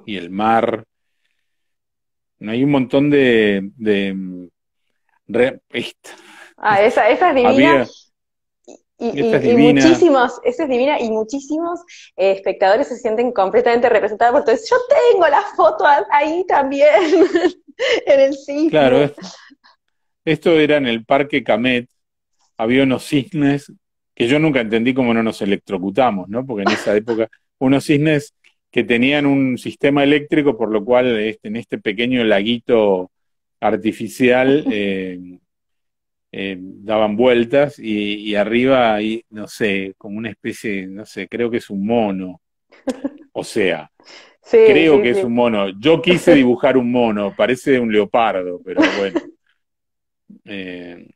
el mar. No, hay un montón esta, Ah, esa es divina. había, esta es Y divina, muchísimos, esa es divina, y muchísimos espectadores se sienten completamente representados por todo eso. Yo tengo la foto ahí también, en el claro, cisne. esto era en el Parque Camet, había unos cisnes que yo nunca entendí cómo no nos electrocutamos, ¿no? Porque en esa época, unos cisnes que tenían un sistema eléctrico, por lo cual en este pequeño laguito artificial daban vueltas y arriba hay, no sé, como una especie, no sé, creo que es un mono. O sea, Sí, creo sí, que es un sí. mono. Yo quise dibujar un mono, parece un leopardo, pero bueno. Eh,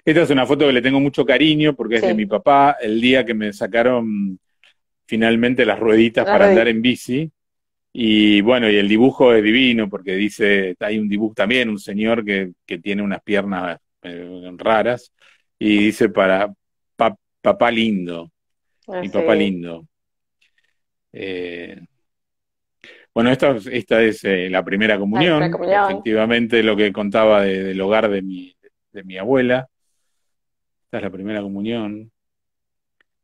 Esta es una foto que le tengo mucho cariño porque es de mi Sí, papá, el día que me sacaron finalmente las rueditas las para andar rueditas. en bici. Y bueno, y el dibujo es divino porque dice, hay un dibujo también, un señor que tiene unas piernas raras y dice papá lindo, mi papá Sí, lindo. Eh, bueno, esta es la primera la comunión, comunión. efectivamente lo que contaba del hogar de mi abuela. Esta es la primera comunión.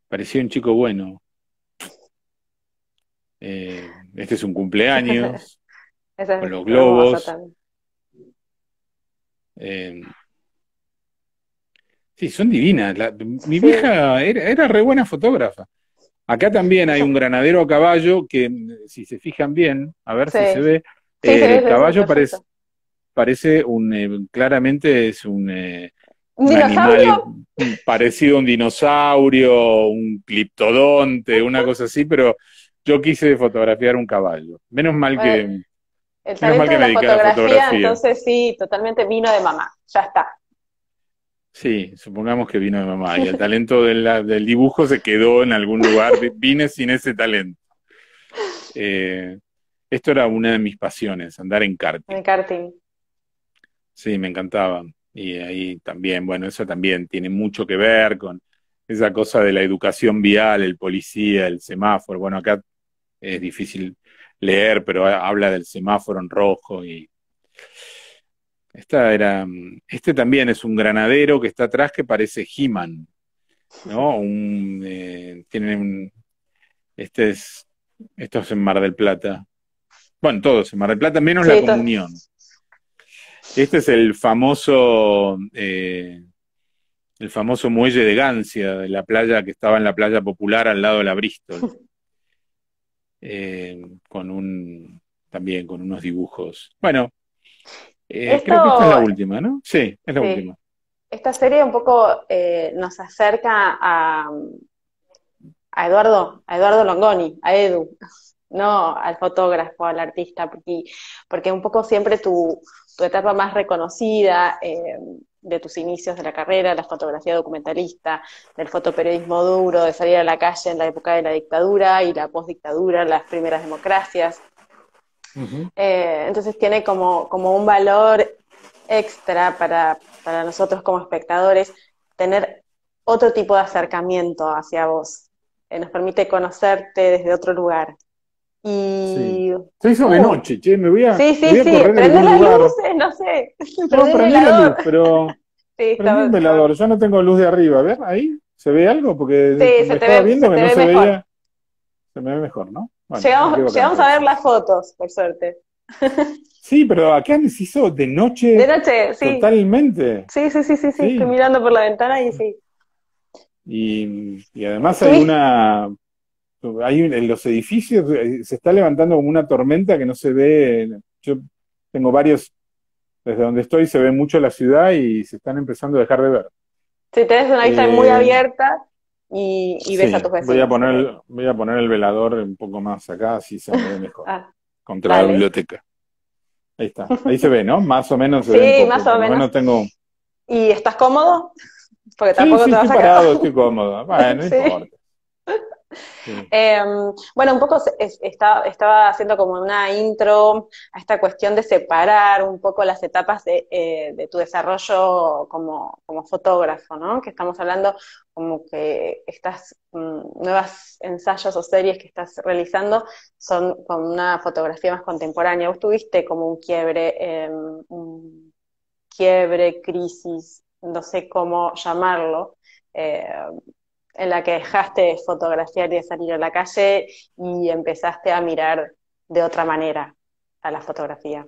Parecía un chico bueno. Este es un cumpleaños Esa con es los hermosa globos. también. Eh, sí, son divinas. Mi Sí, vieja era re buena fotógrafa. Acá también hay un granadero a caballo que, si se fijan bien, a ver si se sí. ve, Sí, el se ve caballo perfecto. parece claramente es ¿Un un dinosaurio? animal parecido a un dinosaurio, un cliptodonte, una cosa así, pero yo quise fotografiar un caballo. Bueno, el Menos mal talento que de me la dediqué a la fotografía, fotografía. entonces sí, totalmente vino de mamá. Ya está. Sí, supongamos que vino de mamá y el talento del dibujo se quedó en algún lugar. Vine sin ese talento. Eh, Esto era una de mis pasiones, andar en En karting. el karting. Sí, me encantaba. Y ahí también, bueno, eso también tiene mucho que ver con esa cosa de la educación vial, el policía, el semáforo. Bueno, acá es difícil leer, pero habla del semáforo en rojo y este también es un granadero que está atrás que parece He-Man, ¿no? Este es, esto es en Mar del Plata. Bueno, todos en Mar del Plata, menos la Sí, comunión. Este es el famoso muelle de Gancia, de la playa que estaba en la playa popular al lado de la Bristol, eh, con también con unos dibujos. Bueno, creo que esta es la esto, última, ¿no? Sí, es la sí, última. esta serie un poco nos acerca a Eduardo Longoni, a Edu, no al fotógrafo, al artista, porque un poco siempre tu etapa más reconocida de tus inicios de la carrera, la fotografía documentalista, del fotoperiodismo duro, de salir a la calle en la época de la dictadura y la postdictadura, las primeras democracias. Ujú. Entonces tiene como un valor extra para nosotros como espectadores tener otro tipo de acercamiento hacia vos. Nos permite conocerte desde otro lugar. Sí. Y... Se hizo de noche, che, Sí, me sí, voy a sí, correr a prende algún las lugar. luces, no sé, No, prende el prendí la velador. luz, pero Sí, prendí un estaba... velador. Yo no tengo luz de arriba. A ver, ahí, ¿se ve algo? Porque Sí, me estaba se viendo que te no ve se mejor. veía. Se me ve mejor, ¿no? Bueno, me quedo acá Llegamos a ver entonces. las fotos, por suerte. Sí, pero acá se hizo de De noche noche, sí. totalmente. Sí, sí, sí, sí, sí. Estoy Sí. mirando por la ventana y sí. Y además hay ¿Tuviste? una. En los edificios se está levantando como una tormenta que no se ve. Yo tengo varios, desde donde estoy se ve mucho la ciudad y se están empezando a dejar de ver. Si tenés una vista muy Eh, abierta y ves a sí, tus vecinos. voy a poner el velador un poco más acá, así se me ve mejor, Ah, contra la dale. biblioteca. Ahí está, ahí se ve, ¿no? Más o menos se ve un Sí, más poco, o por lo menos. menos tengo. ¿Y estás cómodo? Porque Sí, tampoco sí, te estoy vas a quedar. parado, estoy cómodo. Bueno, no Sí. importa. Sí. Eh, bueno, un poco estaba haciendo como una intro a esta cuestión de separar un poco las etapas de tu desarrollo como fotógrafo, ¿no? Que estamos hablando como que estas nuevas ensayos o series que estás realizando son con una fotografía más contemporánea. Vos tuviste como un quiebre, crisis, no sé cómo llamarlo, eh, en la que dejaste de fotografiar y de salir a la calle y empezaste a mirar de otra manera a la fotografía.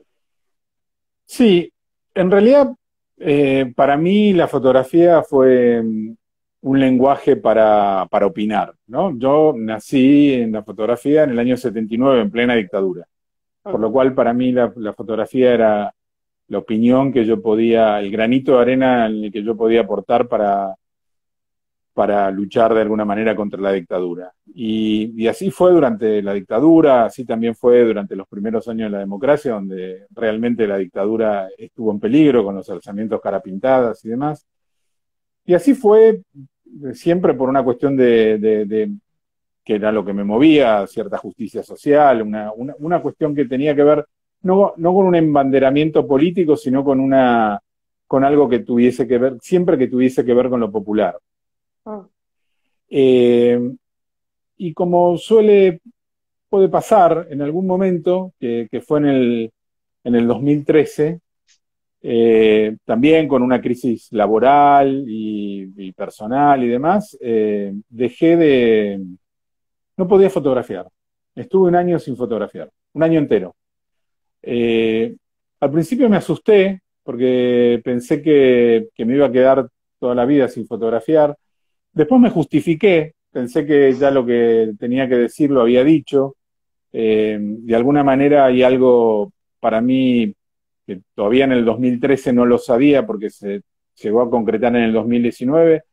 Sí, en realidad para mí la fotografía fue un lenguaje para opinar, ¿no? Yo nací en la fotografía en el año 79, en plena dictadura, por Mm, lo cual para mí la fotografía era la opinión que yo podía, el granito de arena en el que yo podía aportar para luchar de alguna manera contra la dictadura. Y así fue durante la dictadura, así también fue durante los primeros años de la democracia, donde realmente la dictadura estuvo en peligro con los alzamientos cara pintadas y demás. Y así fue siempre por una cuestión de que era lo que me movía, cierta justicia social, una cuestión que tenía que ver no con un embanderamiento político, sino con algo que tuviese que ver, siempre que tuviese que ver con lo popular. mm, Eh, y como puede pasar en algún momento, que fue en el 2013, también con una crisis laboral y personal y demás, no podía fotografiar. Estuve un año sin fotografiar, un año entero. Eh, Al principio me asusté porque pensé que me iba a quedar toda la vida sin fotografiar. Después me justifiqué, pensé que ya lo que tenía que decir lo había dicho. De alguna manera hay algo para mí que todavía en el 2013 no lo sabía porque se llegó a concretar en el 2019,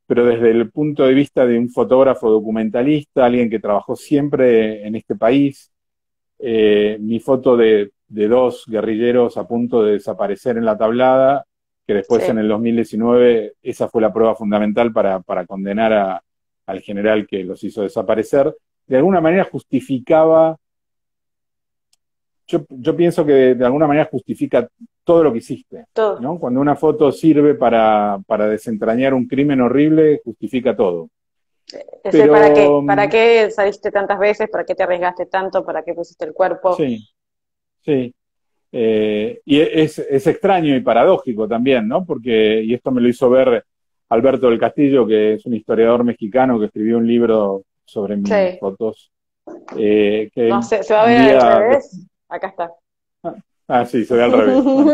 pero desde el punto de vista de un fotógrafo documentalista, alguien que trabajó siempre en este país, mi foto de dos guerrilleros a punto de desaparecer en la tablada, que después en sí. el 2019 esa fue la prueba fundamental para condenar al general que los hizo desaparecer, de alguna manera justificaba, yo pienso que de alguna manera justifica todo lo que hiciste, Todo. ¿no? Cuando una foto sirve para desentrañar un crimen horrible, justifica todo. Es decir, ¿para qué? Pero ¿Para qué saliste tantas veces? ¿Para qué te arriesgaste tanto? ¿Para qué pusiste el cuerpo? sí, sí. Y es extraño y paradójico también, ¿no? Porque, y esto me lo hizo ver Alberto del Castillo, que es un historiador mexicano que escribió un libro sobre mis Sí. fotos, No que sé, se va a un ver al día, revés. Acá está. sí, se ve al revés, bueno,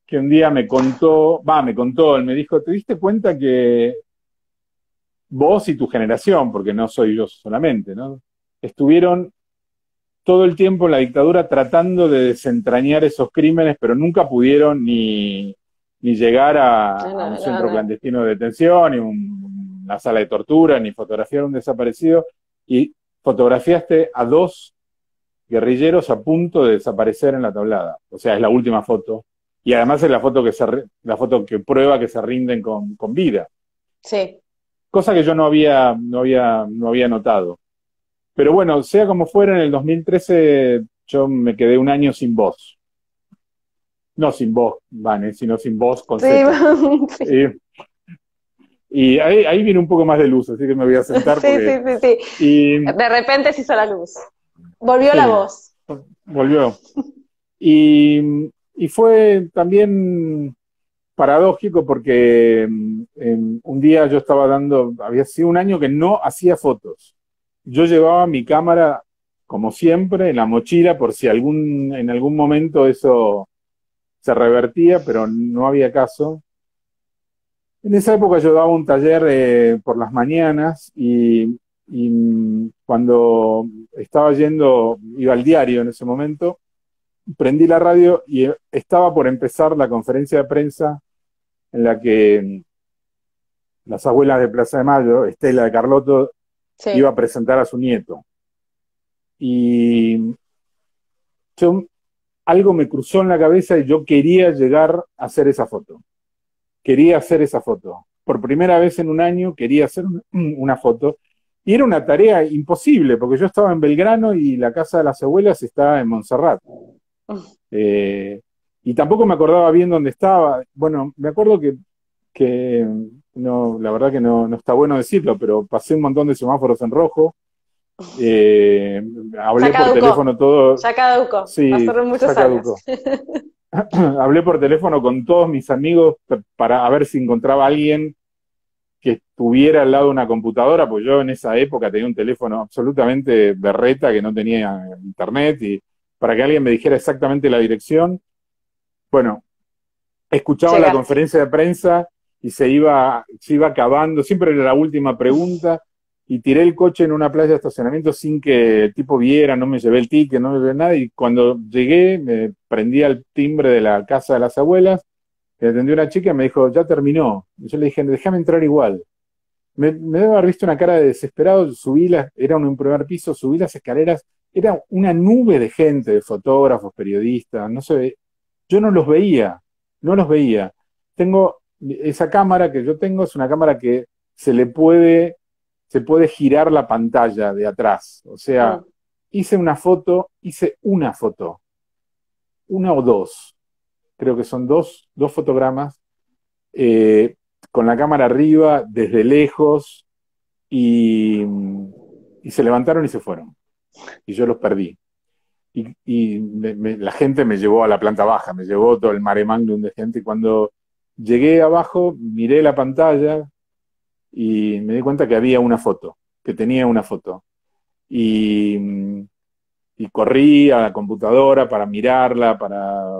que un día me contó, él me dijo, ¿te diste cuenta que vos y tu generación, porque no soy yo solamente, ¿no? Estuvieron todo el tiempo en la dictadura tratando de desentrañar esos crímenes, pero nunca pudieron ni llegar No, a un no, no, centro no. clandestino de detención, ni una sala de tortura, ni fotografiar a un desaparecido, y fotografiaste a dos guerrilleros a punto de desaparecer en la tablada. O sea, es la última foto. Y además es la foto que prueba que se rinden con vida. Sí. Cosa que yo no había notado. Pero bueno, sea como fuera, en el 2013 yo me quedé un año sin voz. No sin voz, Vane, sino sin voz con Sí, Z. sí, Y, y ahí viene un poco más de luz, así que me voy a sentar sí, porque... sí, sí, sí. Y De repente se hizo la luz. Volvió la sí, voz. volvió. Y fue también paradójico porque un día yo estaba había sido un año que no hacía fotos. Yo llevaba mi cámara, como siempre, en la mochila por si en algún momento eso se revertía, pero no había caso. En esa época yo daba un taller por las mañanas y cuando estaba iba al diario en ese momento, prendí la radio y estaba por empezar la conferencia de prensa en la que las abuelas de Plaza de Mayo, Estela de Carlotto, iba Sí. a presentar a su nieto. Y yo, algo me cruzó en la cabeza y yo quería llegar a hacer esa foto. Quería hacer esa foto. Por primera vez en un año quería hacer una foto. Y era una tarea imposible, porque yo estaba en Belgrano y la casa de las abuelas estaba en Montserrat. Eh, y tampoco me acordaba bien dónde estaba. Bueno, me acuerdo que no, la verdad que no está bueno decirlo, pero pasé un montón de semáforos en rojo. Eh, Ya Hablé por caducó. teléfono todo, Ya caducó. sí, Pasaron ya muchos años. caducó. Hablé por teléfono con todos mis amigos para ver si encontraba a alguien que estuviera al lado de una computadora, pues yo en esa época tenía un teléfono absolutamente berreta que no tenía internet y para que alguien me dijera exactamente la dirección. Bueno, escuchaba la Llegaste. conferencia de prensa y se iba acabando, siempre era la última pregunta, y tiré el coche en una playa de estacionamiento sin que el tipo viera, no me llevé el ticket, no me llevé nada, y cuando llegué me prendí al timbre de la casa de las abuelas, me atendió una chica y me dijo, ya terminó. Y yo le dije, déjame entrar igual. Me debe haber visto una cara de desesperado, era un primer piso, subí las escaleras, era una nube de gente, de fotógrafos, periodistas, no sé, yo no los veía, no los veía. Tengo, esa cámara que yo tengo es una cámara que se puede girar la pantalla de atrás. O sea, Mm. hice una o dos, creo que son dos fotogramas, eh, con la cámara arriba, desde lejos, y, y se levantaron y se fueron. Y yo los perdí. La gente me llevó a la planta baja, me llevó todo el mare magnum de gente. Y cuando llegué abajo, miré la pantalla y me di cuenta que había una foto, que tenía una foto. Y, y corrí a la computadora para mirarla,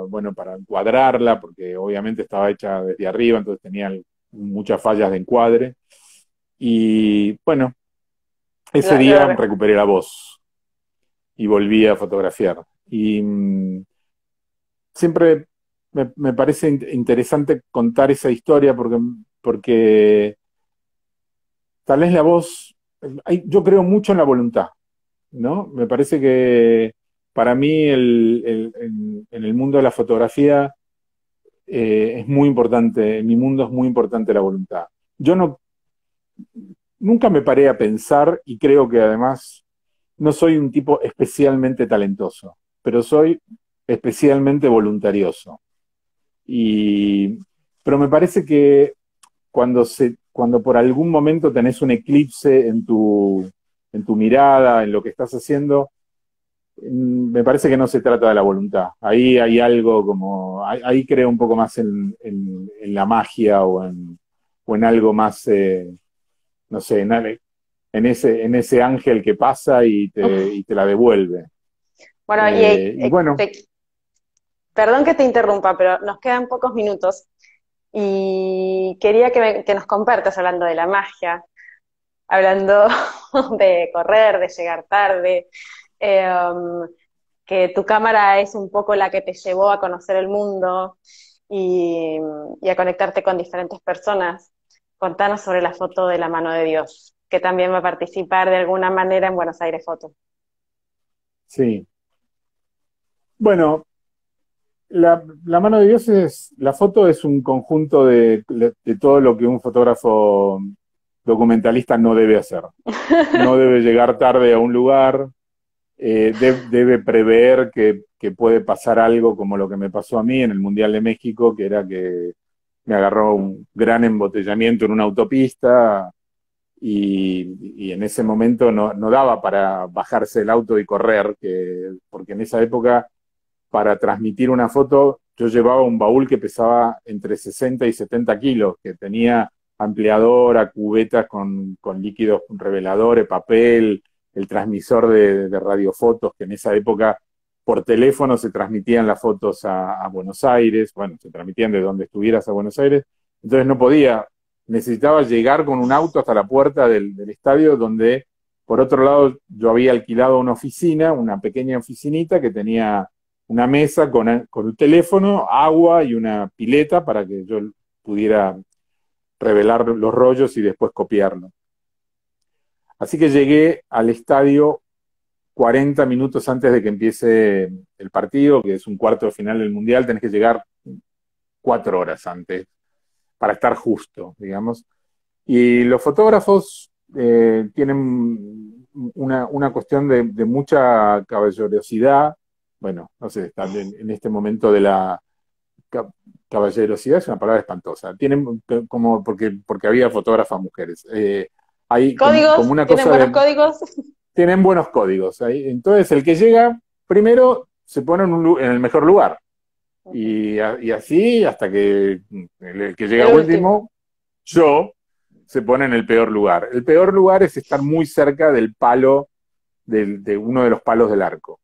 bueno, para encuadrarla, porque obviamente estaba hecha desde arriba, entonces tenía muchas fallas de encuadre. Y bueno, ese Lo día recuerdo. recuperé la voz y volví a fotografiar. Y siempre me parece interesante contar esa historia porque tal vez la voz, yo creo mucho en la voluntad, ¿no? Me parece que para mí en el mundo de la fotografía es muy importante, en mi mundo es muy importante la voluntad. Yo nunca me paré a pensar y creo que además no soy un tipo especialmente talentoso, pero soy especialmente voluntarioso. Y, pero me parece que cuando por algún momento tenés un eclipse en tu mirada, en lo que estás haciendo, me parece que no se trata de la voluntad. Ahí hay algo como, ahí creo un poco más en la magia o en algo más, no sé, en ese ángel que pasa y te la devuelve. Bueno, Y bueno, perdón que te interrumpa, pero nos quedan pocos minutos y quería que nos compartas hablando de la magia, hablando de correr, de llegar tarde, eh, que tu cámara es un poco la que te llevó a conocer el mundo y, y a conectarte con diferentes personas. Contanos sobre la foto de la mano de Dios, que también va a participar de alguna manera en Buenos Aires Foto. sí. Bueno, la mano de Dios la foto es un conjunto de todo lo que un fotógrafo documentalista no debe hacer. No debe llegar tarde a un lugar, debe prever que puede pasar algo como lo que me pasó a mí en el Mundial de México, que era que me agarró un gran embotellamiento en una autopista y en ese momento no daba para bajarse del auto y correr, porque en esa época para transmitir una foto yo llevaba un baúl que pesaba entre 60 y 70 kilos, que tenía ampliadora, cubetas con líquidos reveladores, papel, el transmisor de radiofotos, que en esa época por teléfono se transmitían las fotos a Buenos Aires, bueno, se transmitían de donde estuvieras a Buenos Aires, entonces no podía, necesitaba llegar con un auto hasta la puerta del estadio, donde por otro lado yo había alquilado una oficina, una pequeña oficinita que tenía una mesa con un teléfono, agua y una pileta para que yo pudiera revelar los rollos y después copiarlo. Así que llegué al estadio 40 minutos antes de que empiece el partido, que es un cuarto de final del Mundial, tenés que llegar 4 horas antes para estar justo, digamos. Y los fotógrafos tienen una cuestión de mucha caballerosidad. Bueno, no sé, están en este momento de la caballerosidad, es una palabra espantosa. Tienen como, porque había fotógrafas mujeres. Hay como ¿Códigos? una ¿Tienen cosa buenos códigos? tienen buenos códigos. Entonces, el que llega primero se pone en el mejor lugar. Y así hasta que el que llega El último. último, yo, se pone en el peor lugar. El peor lugar es estar muy cerca del palo, de uno de los palos del arco,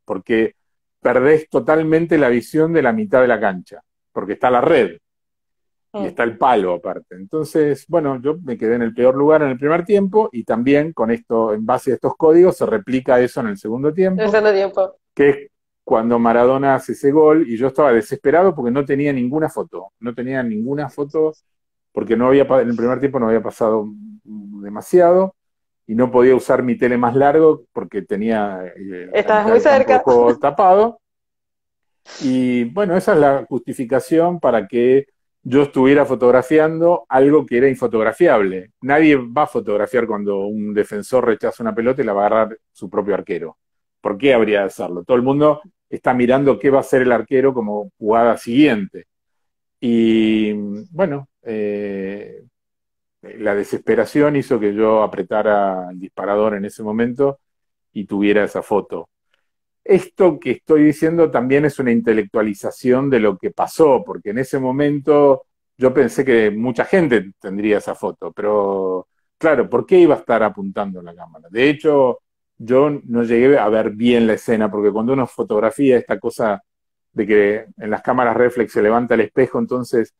porque perdés totalmente la visión de la mitad de la cancha, porque está la red y Mm. está el palo aparte. Entonces, bueno, yo me quedé en el peor lugar en el primer tiempo y también con esto, en base a estos códigos, se replica eso en el segundo tiempo, Pensando tiempo. que es cuando Maradona hace ese gol y yo estaba desesperado porque no tenía ninguna foto, no tenía ninguna foto porque en el primer tiempo no había pasado demasiado y no podía usar mi tele más largo porque tenía la Estabas mitad muy del campo de cerca. juego tapado. Y bueno, esa es la justificación para que yo estuviera fotografiando algo que era infotografiable. Nadie va a fotografiar cuando un defensor rechaza una pelota y la va a agarrar su propio arquero. ¿Por qué habría de hacerlo? Todo el mundo está mirando qué va a hacer el arquero como jugada siguiente. Y bueno, la desesperación hizo que yo apretara el disparador en ese momento y tuviera esa foto. Esto que estoy diciendo también es una intelectualización de lo que pasó, porque en ese momento yo pensé que mucha gente tendría esa foto, pero claro, ¿por qué iba a estar apuntando la cámara? De hecho, yo no llegué a ver bien la escena, porque cuando uno fotografía esta cosa de que en las cámaras reflex se levanta el espejo, entonces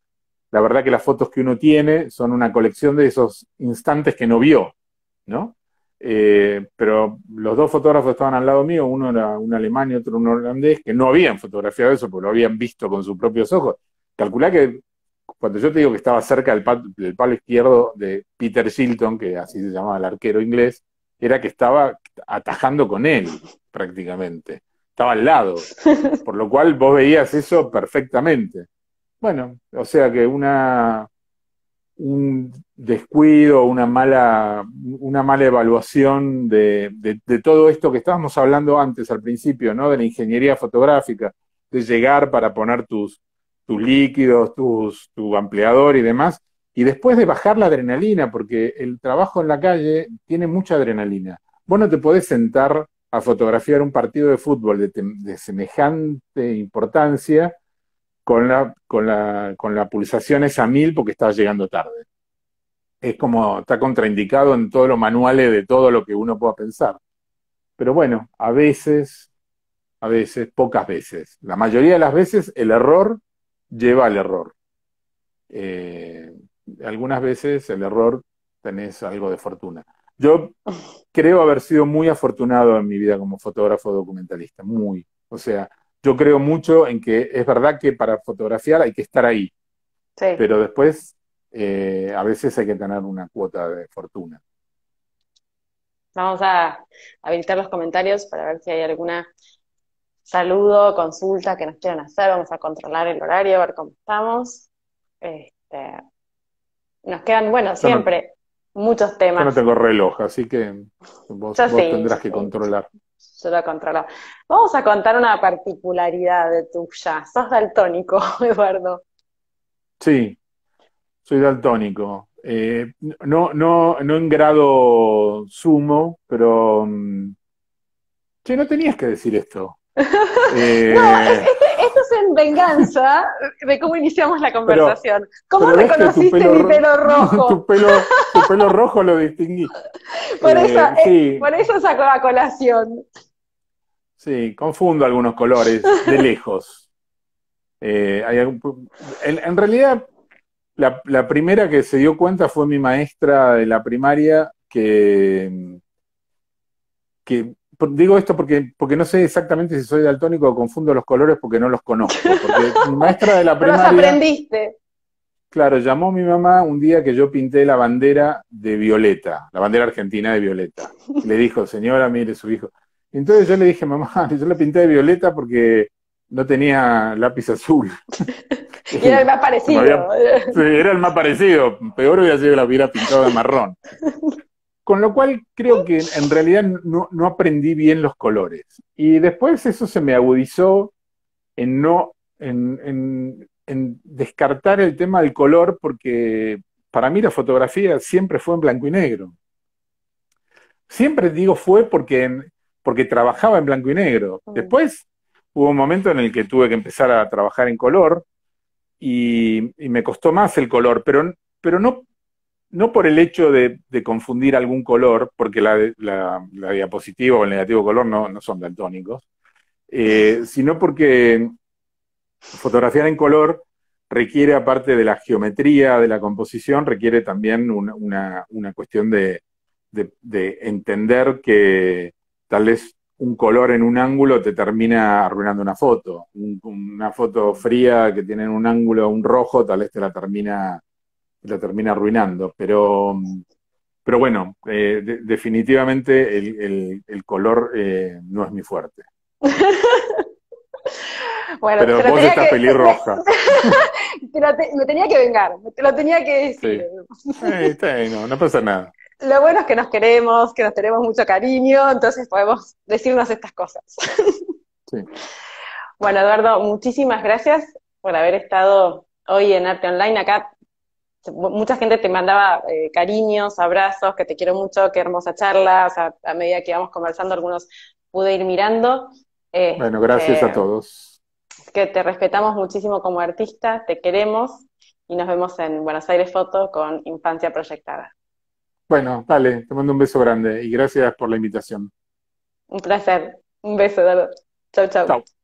la verdad que las fotos que uno tiene son una colección de esos instantes que no vio, ¿no? Pero los dos fotógrafos estaban al lado mío, uno era un alemán y otro un holandés, que no habían fotografiado eso, porque lo habían visto con sus propios ojos. Calculá que cuando yo te digo que estaba cerca del palo izquierdo de Peter Shilton, que así se llamaba el arquero inglés, era que estaba atajando con él, prácticamente. Estaba al lado. Por lo cual vos veías eso perfectamente. Bueno, o sea que un descuido, una mala evaluación de todo esto que estábamos hablando antes al principio, ¿no? De la ingeniería fotográfica, de llegar para poner tus líquidos, tu ampliador y demás, y después de bajar la adrenalina, porque el trabajo en la calle tiene mucha adrenalina. Vos no te podés sentar a fotografiar un partido de fútbol de semejante importancia con la pulsación esa 1000 porque estás llegando tarde. Es como, está contraindicado en todos los manuales de todo lo que uno pueda pensar. Pero bueno, a veces, pocas veces. La mayoría de las veces el error lleva al error. Eh, Algunas veces el error tenés algo de fortuna. Yo creo haber sido muy afortunado en mi vida como fotógrafo documentalista, muy. O sea, yo creo mucho en que es verdad que para fotografiar hay que estar ahí, Sí. pero después a veces hay que tener una cuota de fortuna. Vamos a habilitar los comentarios para ver si hay alguna saludo, consulta que nos quieran hacer, vamos a controlar el horario, a ver cómo estamos. Este, nos quedan, bueno, Yo no, siempre muchos yo no temas. tengo reloj, así que Yo vos sí, tendrás que controlar. yo lo controlo. Vamos a contar una particularidad de tuya. Sos daltónico, Eduardo. Sí, soy daltónico. No en grado sumo, pero... che, no tenías que decir esto. No, Eh, esto es en venganza de cómo iniciamos la pero, conversación. ¿Cómo pero ves que reconociste mi pelo tu rojo? tu pelo rojo lo distinguí. Sí, Por eso sacó a colación. sí, confundo algunos colores de lejos. En realidad, la primera que se dio cuenta fue mi maestra de la primaria, digo esto porque no sé exactamente si soy daltónico o confundo los colores porque no los conozco. Porque mi maestra de la No los primaria, aprendiste. claro, llamó a mi mamá un día que yo pinté la bandera de Violeta, la bandera argentina de Violeta. Y le dijo, señora, mire su hijo. Y entonces yo le dije, mamá, yo la pinté de Violeta porque no tenía lápiz azul. Y era el más Se me había, parecido. sí, era el más parecido. Peor hubiera sido que la hubiera pintado de marrón. Con lo cual creo que en realidad no aprendí bien los colores. Y después eso se me agudizó en no, en descartar el tema del color, porque para mí la fotografía siempre fue en blanco y negro. Siempre digo fue porque trabajaba en blanco y negro. Mm, Después hubo un momento en el que tuve que empezar a trabajar en color y me costó más el color, pero no por el hecho de confundir algún color, porque la diapositiva o el negativo color no son daltónicos, sino porque fotografiar en color requiere, aparte de la geometría de la composición, requiere también una cuestión de entender que tal vez un color en un ángulo te termina arruinando una foto. Una foto mm. fría que tiene en un ángulo un rojo, tal vez te la termina arruinando. Pero bueno, definitivamente el color no es mi fuerte. Bueno, Pero te lo vos tenía estás que, pelirroja. me tenía que vengar, te lo tenía que decir. Sí. Está bien, no pasa nada. Lo bueno es que nos queremos, que nos tenemos mucho cariño, entonces podemos decirnos estas cosas. Sí. Bueno, Eduardo, muchísimas gracias por haber estado hoy en Arte Online. Acá mucha gente te mandaba cariños, abrazos, que te quiero mucho, qué hermosa charla. O sea, a medida que íbamos conversando, algunos pude ir mirando. Bueno, gracias a Este, todos. que te respetamos muchísimo como artista, te queremos y nos vemos en Buenos Aires Foto con Infancia Proyectada. Bueno, dale, te mando un beso grande y gracias por la invitación. Un placer. Un beso, Eduardo. Chau, chau. Chao.